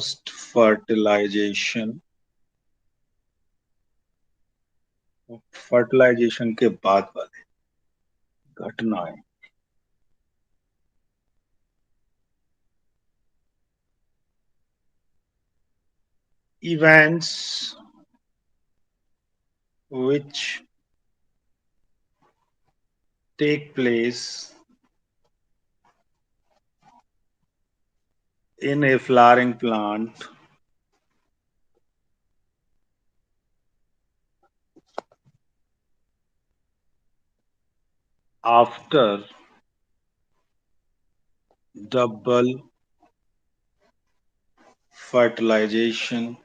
Post fertilisation, fertilisation के बाद वाले घटनाएं। Events which take place in a flowering plant after double fertilization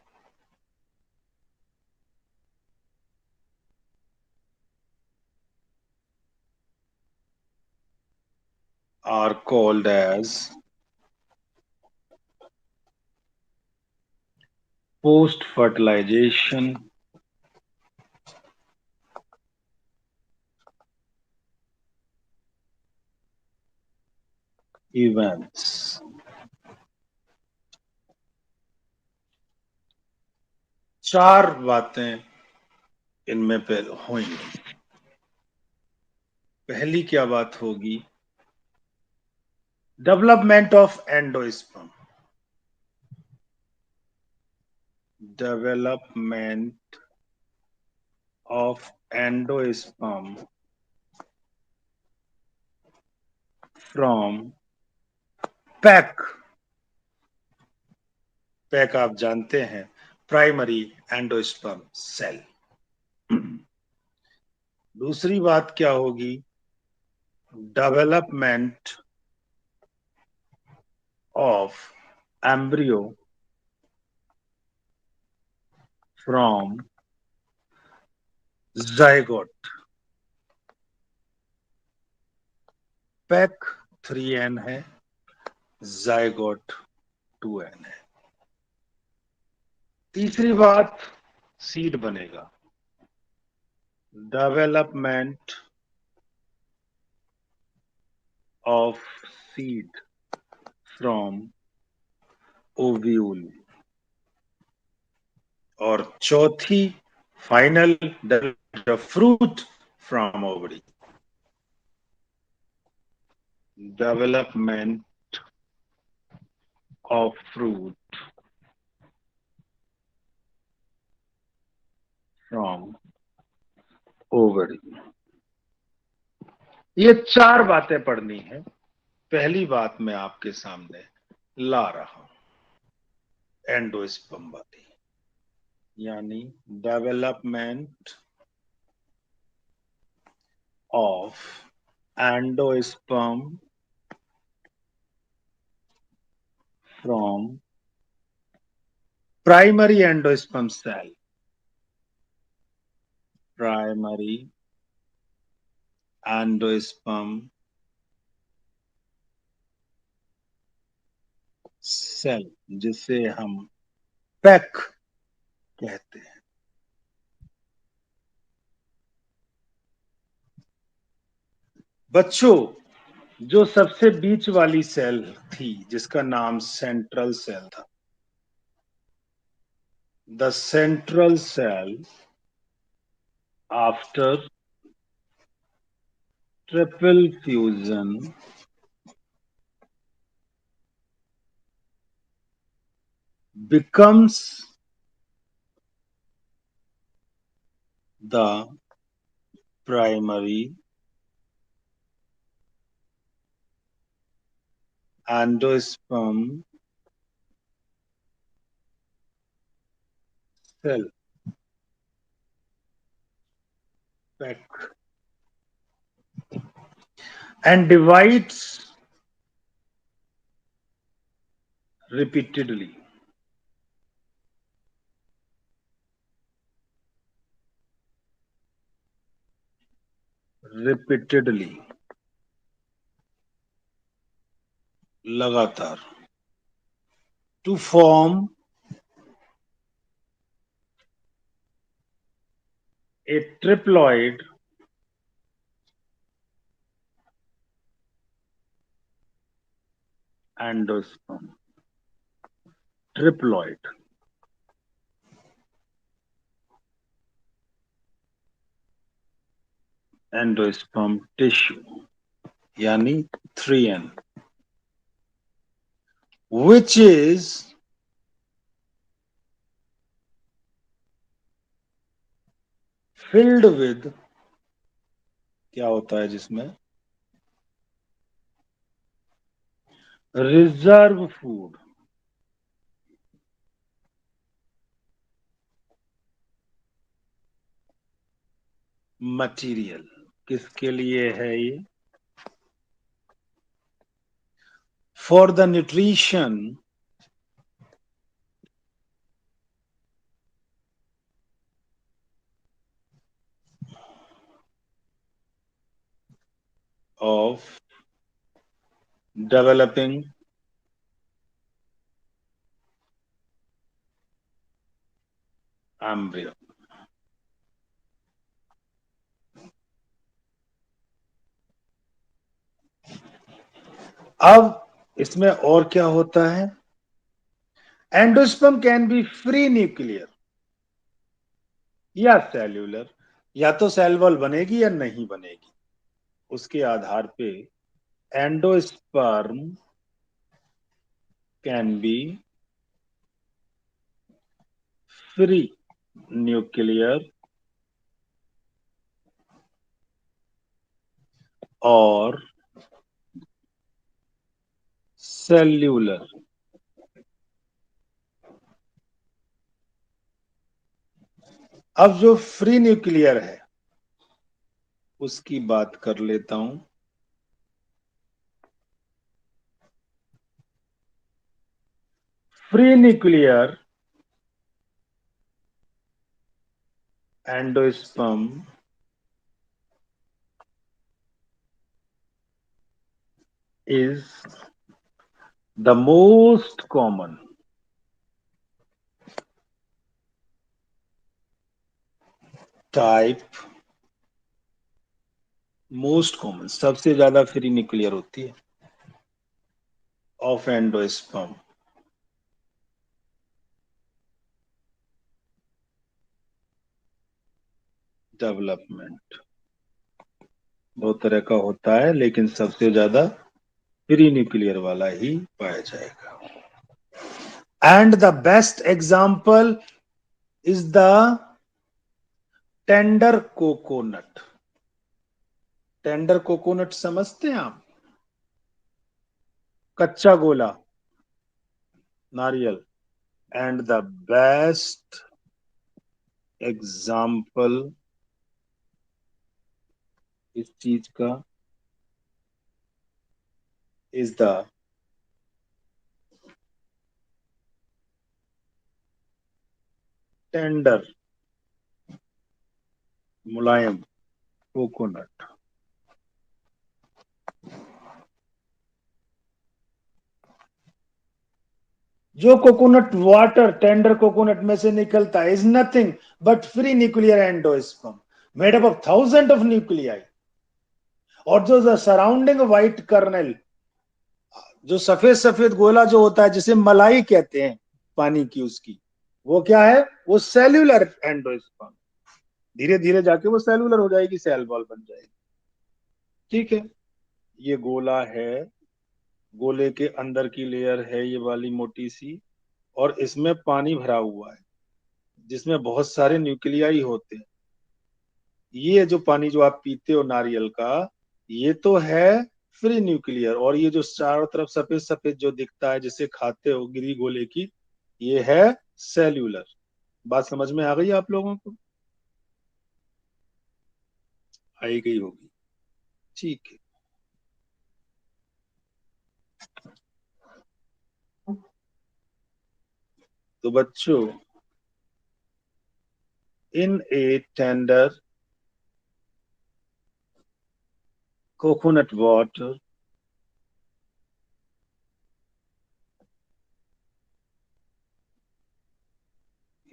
are called as post fertilization events। चार बातें इनमें पे होंगी। पहली क्या बात होगी? Development of endosperm, development of endosperm from pack. Pack आप जानते हैं, प्राइमरी एंडोस्पर्म सेल। दूसरी बात क्या होगी? Development of embryo from zygote. Pack 3n है, जाइगोट 2n है। तीसरी बात, सीड बनेगा। Development of seed from ovule. और चौथी, final, fruit from ovary. Development of fruit from ovary. ये चार बातें पढ़नी है। पहली बात मैं आपके सामने ला रहा हूं, एंडोस्पर्म वाली, यानी development of endosperm from primary endosperm cell. Primary endosperm cell, जिसे हम पैक कहते हैं। बच्चों, जो सबसे बीच वाली सेल थी जिसका नाम सेंट्रल सेल था, the central cell after triple fusion becomes the primary endosperm cell pack and divides repeatedly. Repeatedly, लगातार, to form a triploid endosperm. Triploid, endosperm tissue यानी 3N, which is filled with, क्या होता है जिसमें, reserve food, material. किसके लिए है ये? For the nutrition of developing embryo. अब इसमें और क्या होता है? Endosperm can be free nuclear या सेल्यूलर, या तो सेल वॉल बनेगी या नहीं बनेगी। उसके आधार पे endosperm can be free nuclear और सेल्यूलर। अब जो फ्री न्यूक्लियर है उसकी बात कर लेता हूं। Free nuclear endosperm is the most common type, most common, सबसे ज्यादा फ्री न्यूक्लियर होती है ऑफ एंडोस्पर्म डेवलपमेंट। बहुत तरह का होता है लेकिन सबसे ज्यादा फ्री न्यूक्लियर वाला ही पाया जाएगा। And the best example is the tender coconut. Tender coconut समझते हैं आप? कच्चा गोला, नारियल। एंड द बेस्ट एग्जाम्पल इस चीज का is the tender, Mulayam coconut. जो कोकोनट वाटर टेंडर कोकोनट में से निकलता है is nothing but free nuclear endosperm made up of thousand of nuclei. और जो सराउंडिंग व्हाइट कर्नल, जो सफेद सफेद गोला जो होता है जिसे मलाई कहते हैं पानी की, उसकी वो क्या है? वो सेल्यूलर एंडोस्पर्म। धीरे धीरे जाके वो सेल्यूलर हो जाएगी, सेल वॉल बन जाएगी। ठीक है, ये गोला है, गोले के अंदर की लेयर है ये वाली मोटी सी, और इसमें पानी भरा हुआ है जिसमें बहुत सारे न्यूक्लियाई होते हैं। ये जो पानी जो आप पीते हो नारियल का, ये तो है फ्री न्यूक्लियर, और ये जो चारों तरफ सफेद सफेद जो दिखता है जिसे खाते हो गिरी गोले की, ये है सेल्यूलर। बात समझ में आ गई आप लोगों को? आई गई होगी। ठीक है, तो बच्चों, in a tender coconut water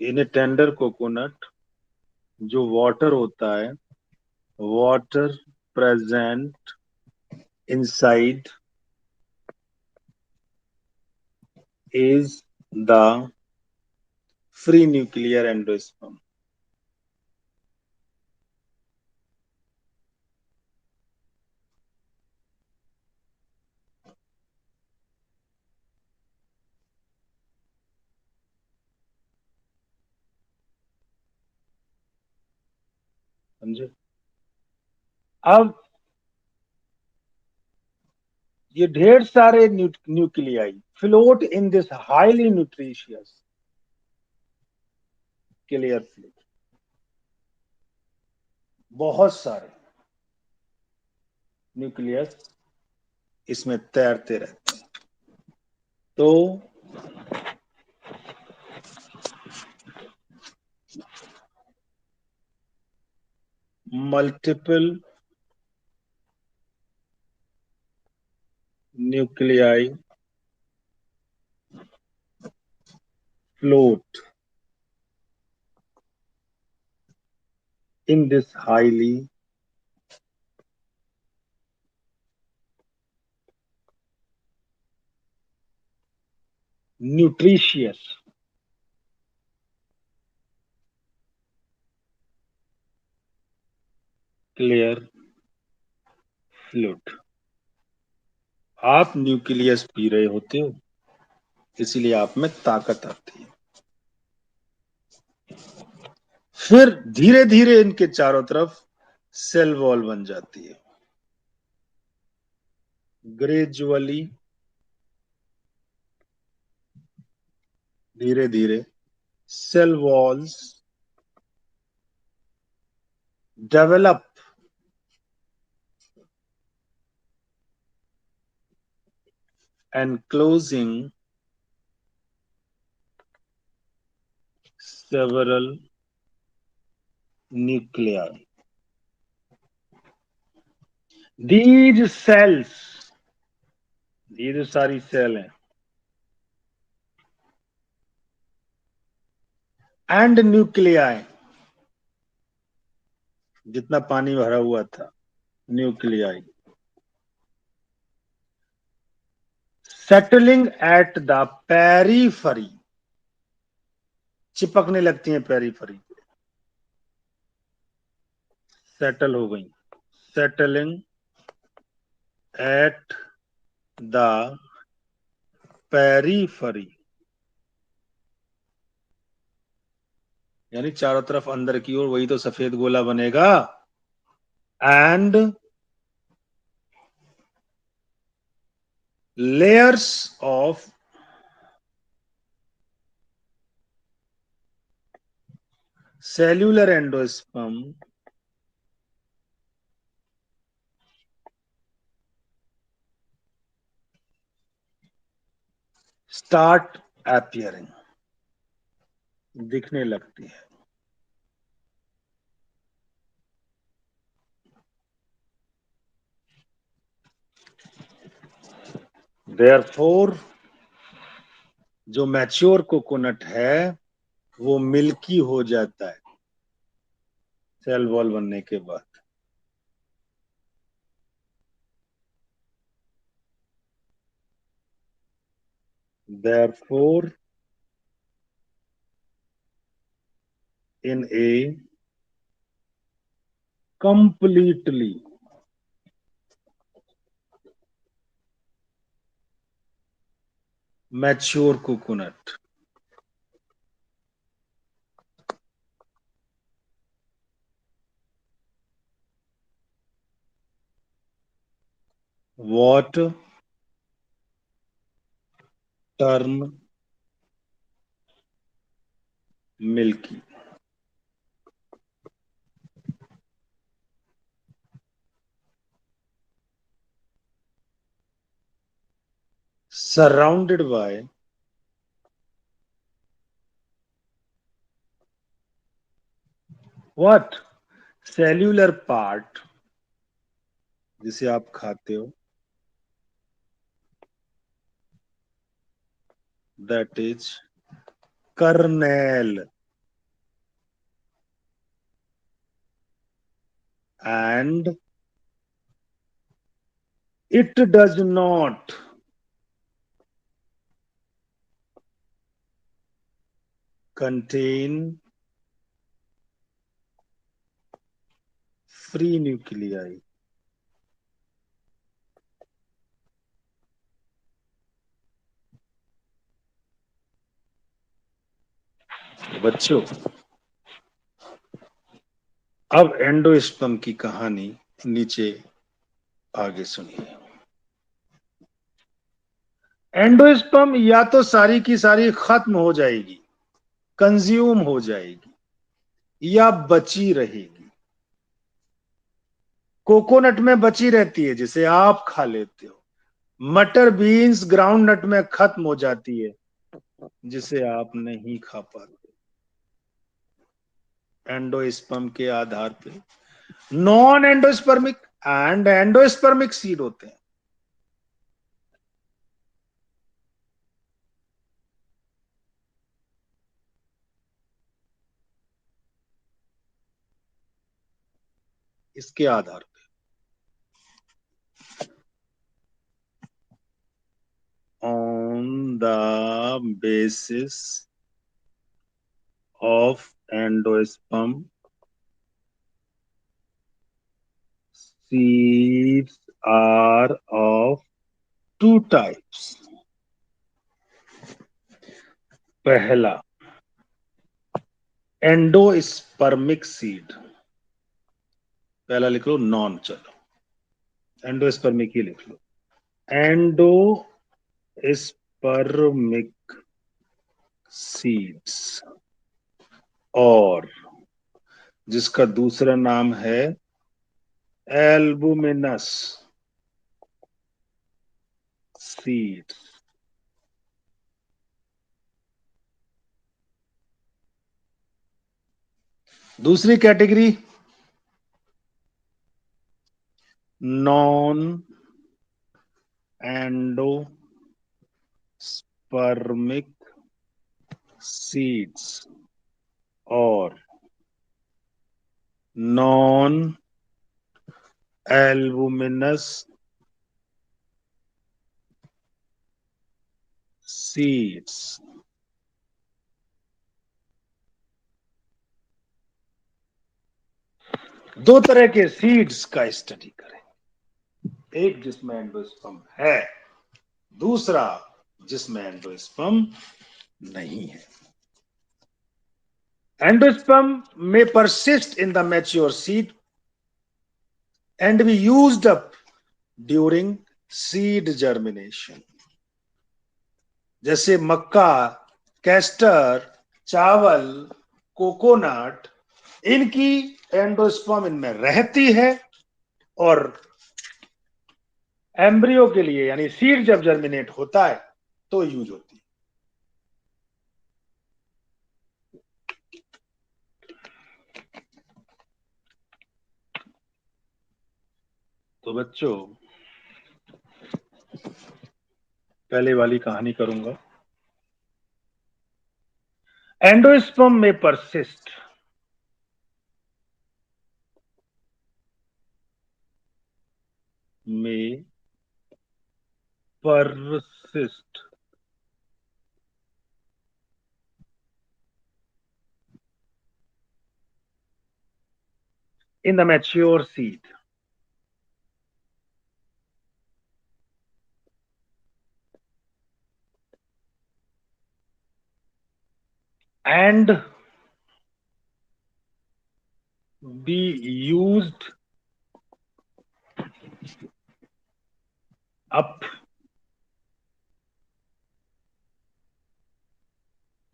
in a tender coconut, जो वाटर होता है, water present inside is the free nuclear endosperm. समझे? अब ये ढेर सारे nuclei float in this highly nutritious clear fluid, बहुत सारे न्यूक्लियस इसमें तैरते रहते हैं। तो multiple nuclei float in this highly nutritious clear fluid. आप न्यूक्लियस पी रहे होते हो, इसीलिए आप में ताकत आती है। फिर धीरे धीरे इनके चारों तरफ सेल वॉल बन जाती है। ग्रेजुअली, धीरे धीरे cell walls develop enclosing several nuclei. These cells, ये जो सारी सेल हैं, एंड न्यूक्लियाई, जितना पानी भरा हुआ था, nuclei settling at the periphery, चिपकने लगती हैं पेरीफरी, सेटल हो गई, सेटलिंग एट द पेरीफरी, यानी चारों तरफ अंदर की ओर, वही तो सफेद गोला बनेगा। And layers of cellular endosperm start appearing, दिखने लगती है। Therefore, जो मैच्योर कोकोनट है वो मिल्की हो जाता है सेल वॉल बनने के बाद। Therefore, in a completely mature coconut, what turn milky, surrounded by what cellular part, जिसे आप खाते हो, that is kernel, and it does not contain free nuclei. बच्चों, अब एंडोस्पर्म की कहानी नीचे आगे सुनिए। एंडोस्पर्म या तो सारी की सारी खत्म हो जाएगी, कंज्यूम हो जाएगी, या बची रहेगी। कोकोनट में बची रहती है जिसे आप खा लेते हो। मटर बीन्स ग्राउंड नट में खत्म हो जाती है जिसे आप नहीं खा पाते। एंडोस्पर्म के आधार पे non endospermic and endospermic seed होते हैं। इसके आधार पे on the basis of endosperm seeds are of two types. पहला, एंडोस्पर्मिक सीड। पहला लिख लो नॉन, चलो एंडोस्पर्मिक ही लिख लो। एंडोस्पर्मिक सीड्स, और जिसका दूसरा नाम है एल्बुमिनस सीड्स। दूसरी कैटेगरी नॉन एंडोस्पर्मिक सीड्स और नॉन एल्बुमिनस सीड्स। दो तरह के सीड्स का स्टडी करें, एक जिसमें एंडोस्पर्म है, दूसरा जिसमें एंडोस्पर्म नहीं है। Endosperm may persist in the mature seed and be used up during seed germination. जैसे मक्का, कैस्टर, चावल, कोकोनट, इनकी एंडोस्पर्म इनमें रहती है और एम्ब्रियो के लिए यानी सीड जब जर्मिनेट होता है तो यूज होती है। तो बच्चों, पहले वाली कहानी करूंगा। एंडोस्पर्म में परसिस्ट, में persist in the mature seed and be used up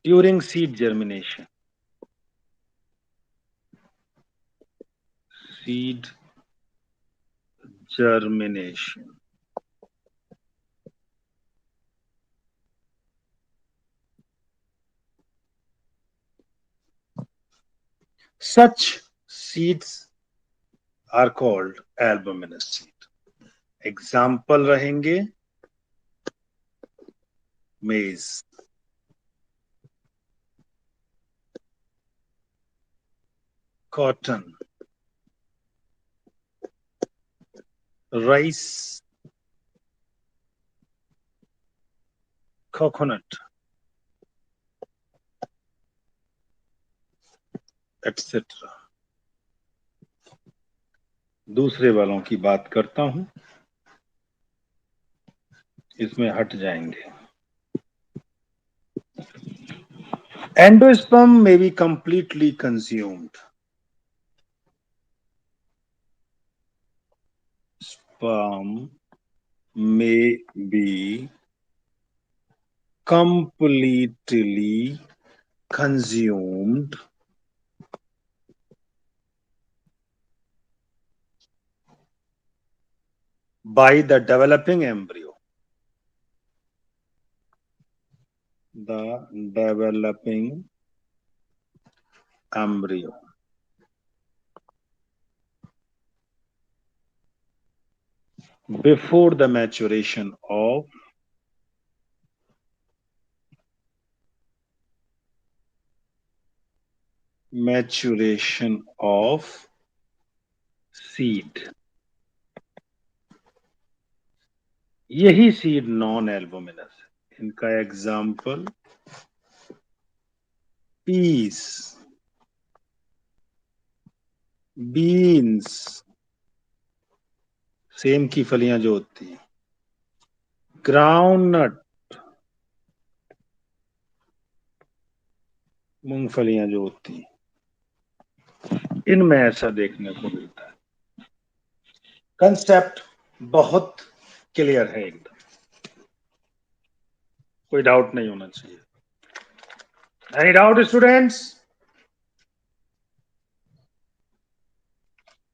during seed germination. Seed germination. Such seeds are called albuminous seed. Example रहेंगे maize, cotton, rice, coconut, etcetera. दूसरे वालों की बात करता हूं, इसमें हट जाएंगे। Endosperm may be completely consumed. Sperm may be completely consumed by the developing embryo. The developing embryo. Before the maturation of seed. यही सीड नॉन एल्बुमिनस है। इनका एग्जाम्पल पीस, बीन्स, सेम की फलियां जो होती है, ग्राउंडनट, मूंगफलियां जो होती हैं, इनमें ऐसा देखने को मिलता है। कंसेप्ट बहुत क्लियर है एकदम, कोई डाउट नहीं होना चाहिए। Any doubt students?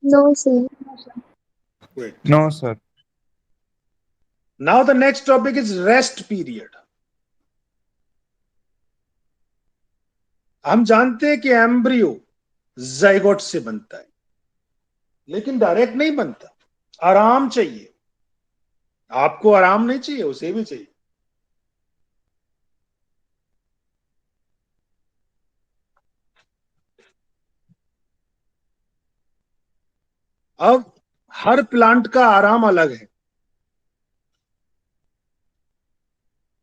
No, sir. Great. No, sir. Now the next topic is rest period. हम जानते हैं कि एम्ब्रियो जाइगोट से बनता है, लेकिन डायरेक्ट नहीं बनता, आराम चाहिए। आपको आराम नहीं चाहिए, उसे भी चाहिए। अब हर प्लांट का आराम अलग है,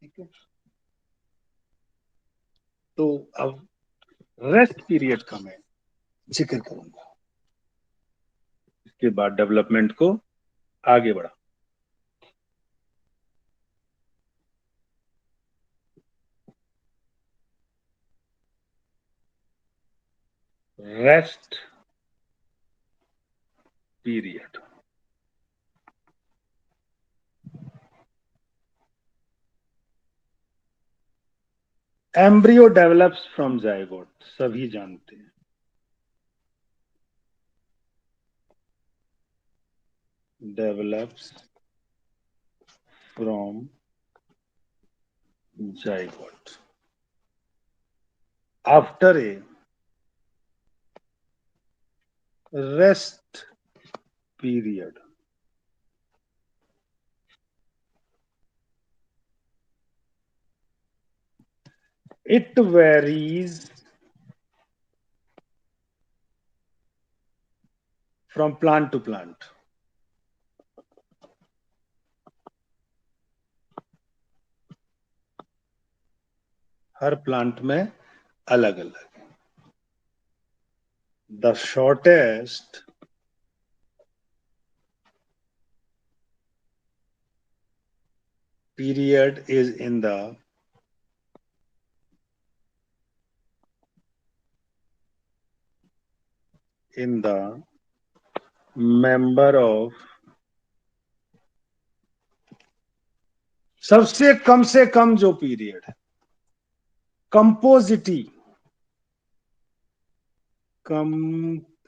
ठीक है? तो अब रेस्ट पीरियड का मैं जिक्र करूंगा, इसके बाद डेवलपमेंट को आगे बढ़ा। Rest period. Embryo develops from zygote, सभी जानते हैं। Develops from zygote after a rest period. It varies from plant to plant. Her plant में अलग अलग। The shortest period is in the member of, सबसे कम से कम जो पीरियड है कंपोजिटी, कंपोजिटी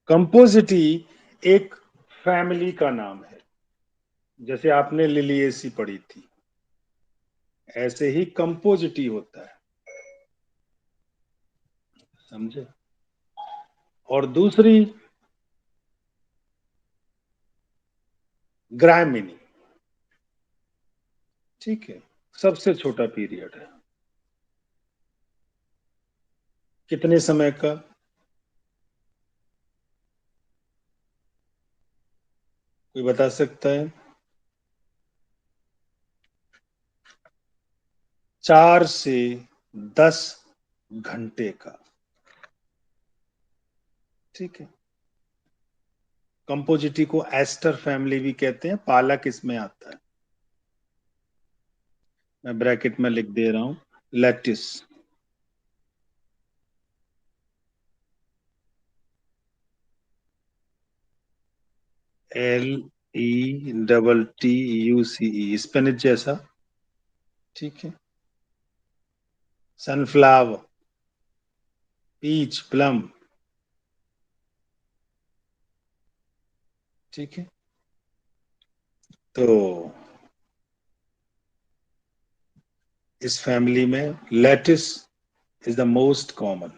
कंपोजिटी एक फैमिली का नाम है। जैसे आपने लिलिएसी पढ़ी थी, ऐसे ही कंपोजिटी होता है, समझे? और दूसरी ग्रामिनी, ठीक है, सबसे छोटा पीरियड है। कितने समय का? कोई बता सकता है? 4 से 10 घंटे का। ठीक है। कंपोजिटी को एस्टर फैमिली भी कहते हैं, पालक इसमें आता है। मैं ब्रैकेट में लिख दे रहा हूं, लेटिस। LETTUCE, स्पेनिश जैसा। ठीक है। Sunflower, peach, plum. ठीक है। तो इस फैमिली में lettuce is the most common.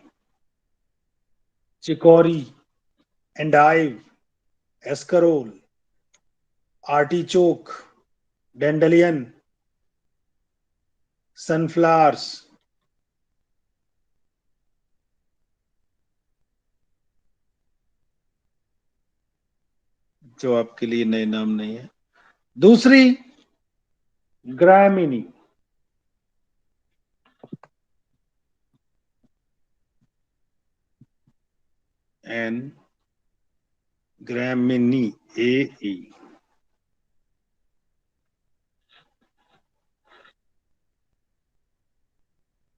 Chicory, endive, escarole, artichoke, dandelion, sunflowers. जो आपके लिए नए नाम नहीं है। दूसरी, ग्रामिनी। N ग्रामिनी, AE।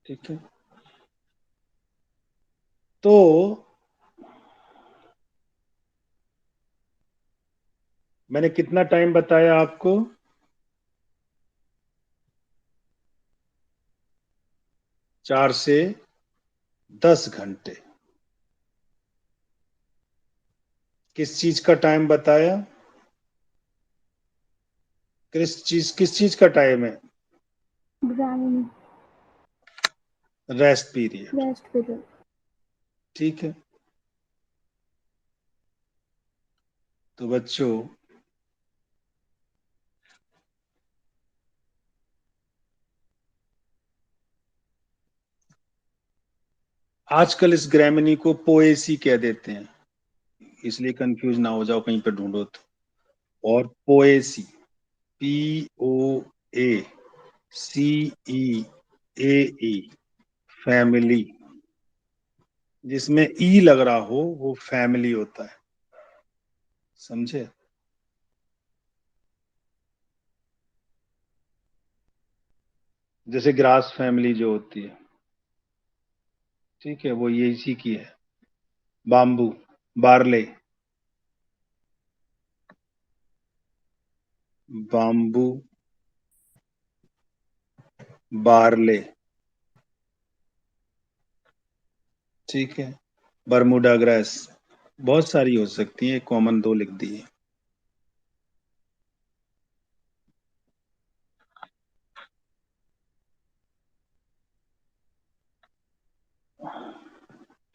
ठीक है। तो मैंने कितना टाइम बताया आपको? 4 से 10 घंटे। किस चीज का टाइम बताया? किस चीज का टाइम है? ग्रामीण। Rest period. Rest period. ठीक है। तो बच्चों, आजकल इस ग्रामिनी को पोएसी कह देते हैं, इसलिए कंफ्यूज ना हो जाओ कहीं पे ढूंढो तो। और पोएसी, POACEAE, फैमिली। जिसमें ई लग रहा हो वो फैमिली होता है। समझे? जैसे ग्रास फैमिली जो होती है, ठीक है, वो ये इसी की है। Bamboo, barley, bamboo, barley. ठीक है। बर्मुडा ग्रास, बहुत सारी हो सकती है, कॉमन दो लिख दी है।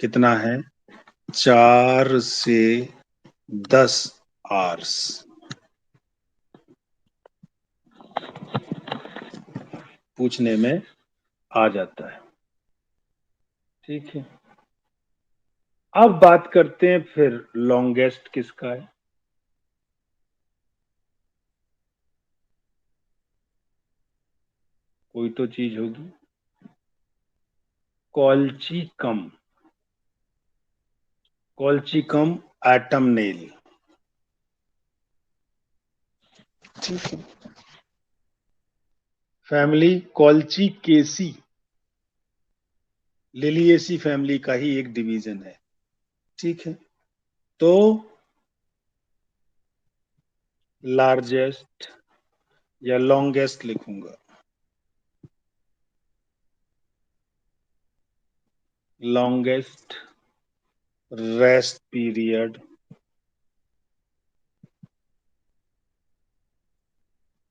कितना है? 4 से 10 आवर्स पूछने में आ जाता है। ठीक है। अब बात करते हैं फिर लॉन्गेस्ट किसका है। कोई तो चीज होगी। Colchicum, colchicum atom nail. ठीक है। फैमिली कॉल्चिकेसी, लिलिएसी फैमिली का ही एक डिवीजन है। ठीक है। तो लार्जेस्ट या लॉन्गेस्ट लिखूंगा। Longest rest period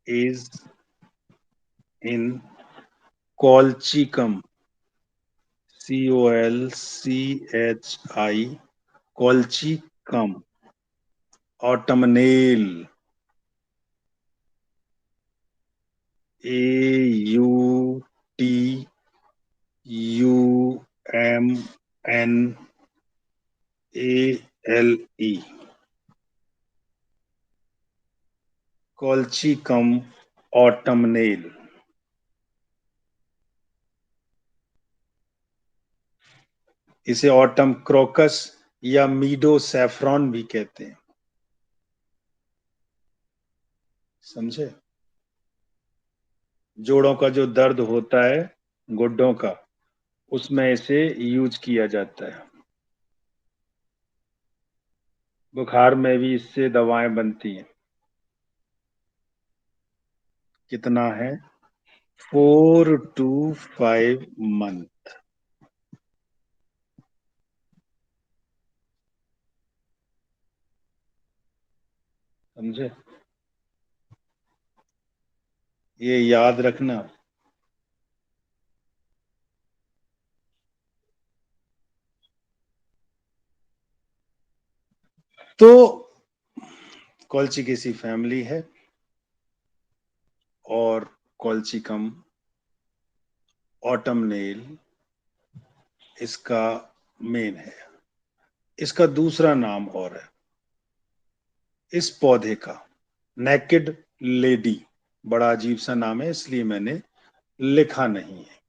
is in colchicum, COLCHI, colchicum autumnale, AUTUMNALE, colchicum autumnale. इसे ऑटम क्रोकस या मीडो सैफ्रॉन भी कहते हैं। समझे? जोड़ों का जो दर्द होता है, गुड्डों का, उसमें इसे यूज किया जाता है। बुखार में भी इससे दवाएं बनती हैं। कितना है? 4 to 5 month। समझे? ये याद रखना। तो कॉल्चिकेसी फैमिली है और कॉल्चिकम ऑटमनेल इसका मेन है। इसका दूसरा नाम और है इस पौधे का, नेकेड लेडी। बड़ा अजीब सा नाम है, इसलिए मैंने लिखा नहीं है।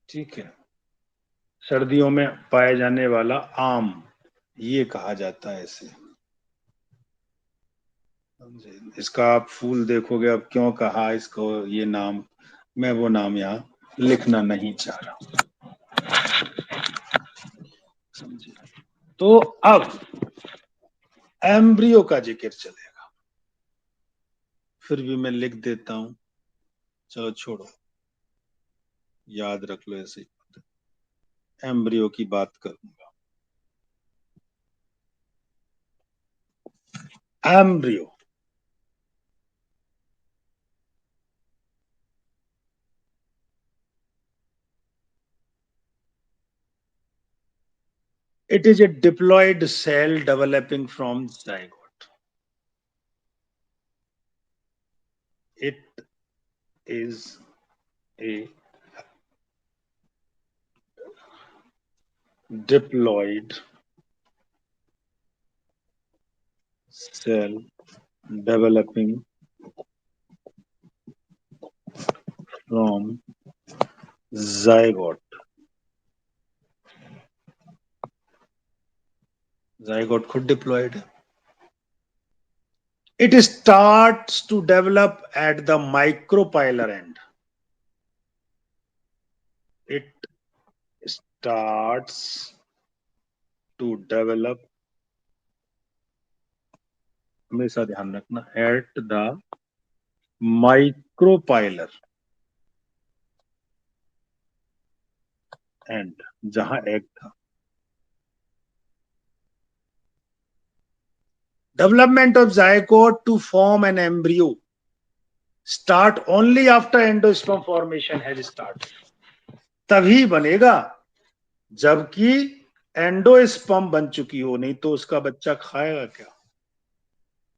ठीक है। सर्दियों में पाए जाने वाला आम, ये कहा जाता है इसे। समझे? इसका आप फूल देखोगे। अब क्यों कहा इसको ये नाम, मैं वो नाम यहाँ लिखना नहीं चाह रहा। समझे? तो अब एम्ब्रियो का जिक्र चलेगा, फिर भी मैं लिख देता हूं। चलो छोड़ो, याद रख लो ऐसे ही। एम्ब्रियो की बात करूंगा। Embryo it is a diploid cell developing from zygote. It is a diploid cell developing from zygote। zygote खुद डिप्लॉयड है। It starts to develop at the micropylar end. It starts to develop, हमेशा ध्यान रखना, at the micropylar end, जहां egg था। Development of zygote to form an embryo start only after endosperm formation has started। तभी बनेगा जबकि endosperm बन चुकी हो, नहीं तो उसका बच्चा खाएगा क्या?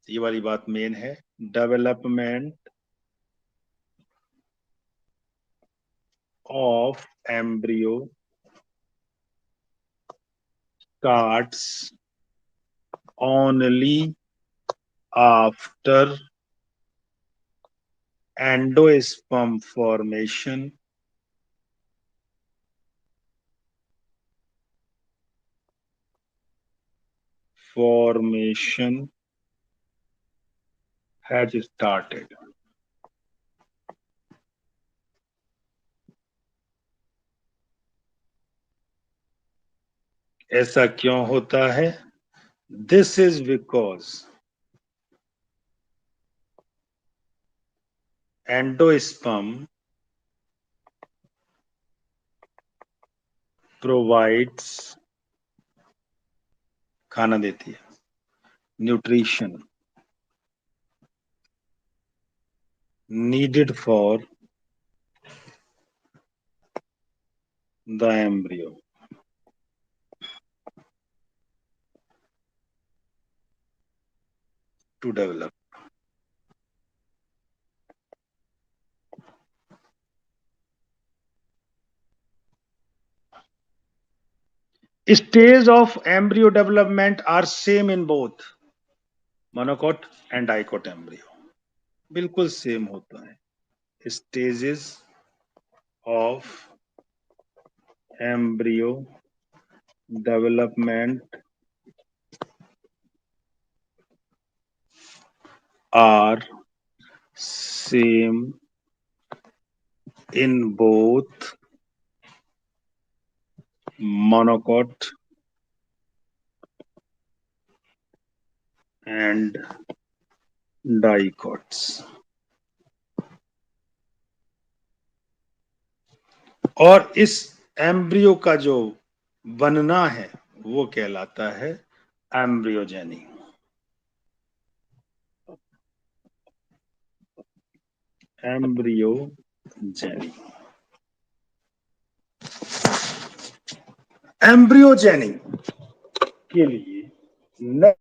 ये वाली बात मेन है। Development of embryo starts only after endosperm formation has started. ऐसा क्यों होता है? This is because endosperm provides, खाना देती है, nutrition needed for the embryo to develop। Stage of embryo development are same in both monocot and dicot embryo। बिल्कुल same होता है। Stages of embryo development are same in both monocot and dicots। और इस embryo का जो बनना है वो कहलाता है एम्ब्रियोजेनी। एम्ब्रियोजेनी। एम्ब्रियोजेनी के लिए